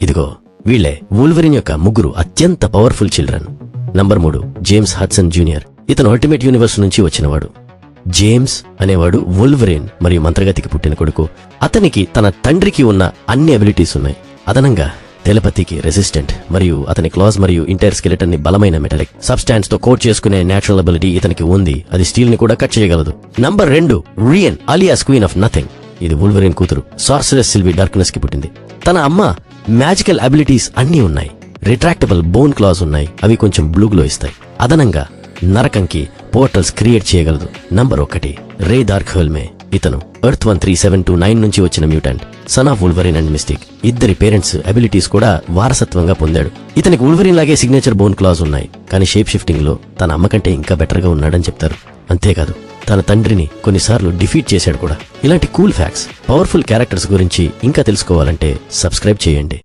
ఇదిగో వీళ్లే వూల్వరిన్ యొక్క ముగ్గురు అత్యంత powerful children. Number 3 James Hudson junior. ఇతను అల్టిమేట్ యూనివర్స్ నుంచి వచ్చినవాడు. జేమ్స్ అనేవాడు వూల్వరిన్ మరియు మంత్రగతికి పుట్టిన కొడుకు. అతనికి తన తండ్రికి ఉన్న అన్ని అబిలిటీస్ ఉన్నాయి. అదనంగా టెలపతికి రెసిస్టెంట్ మరియు అతని క్లాజ్ మరియు ఇంటైర్ స్కెలిటన్ ని బలమైన మెటాలిక్ సబ్స్టాన్స్ తో కోట్ చేసుకునే నేచురల్ అబిలిటీ ఇతనికి ఉంది. అది స్టీల్ ని కూడా కట్ చేయగలదు. Number 2 Rien alias queen of nothing. ఇది వూల్వరిన్ కూతురు. సార్సరస్ సిల్వీ డార్క్నెస్ కి పుట్టింది. తన అమ్మ మ్యాజికల్ అబిలిటీస్ అన్నీ ఉన్నాయి. రిట్రాక్టబుల్ బోన్ క్లాస్ ఉన్నాయి. అవి కొంచెం బ్లూ గ్లో ఇస్తాయి. అదనంగా నరకంకి పోర్టల్స్ క్రియేట్ చేయగలదు. Number 1 Ray Darkholme. ఇతను ఎర్త్ 13729 నుంచి వచ్చిన mutant. Son of Wolverine and Mystique. ఇద్దరి పేరెంట్స్ అబిలిటీస్ కూడా వారసత్వంగా పొందాడు. ఇతనికి వూల్వరిన్ లాగే సిగ్నేచర్ బోన్ క్లాస్ ఉన్నాయి. కానీ షేప్ షిఫ్టింగ్ లో తన అమ్మ కంటే ఇంకా బెటర్ గా ఉన్నాడని చెప్తారు. అంతేకాదు తన తండ్రిని కొన్నిసార్లు డిఫీట్ చేశాడు కూడా. ఇలాంటి కూల్ ఫ్యాక్ట్స్, పవర్ఫుల్ క్యారెక్టర్స్ గురించి ఇంకా తెలుసుకోవాలంటే సబ్స్క్రైబ్ చేయండి.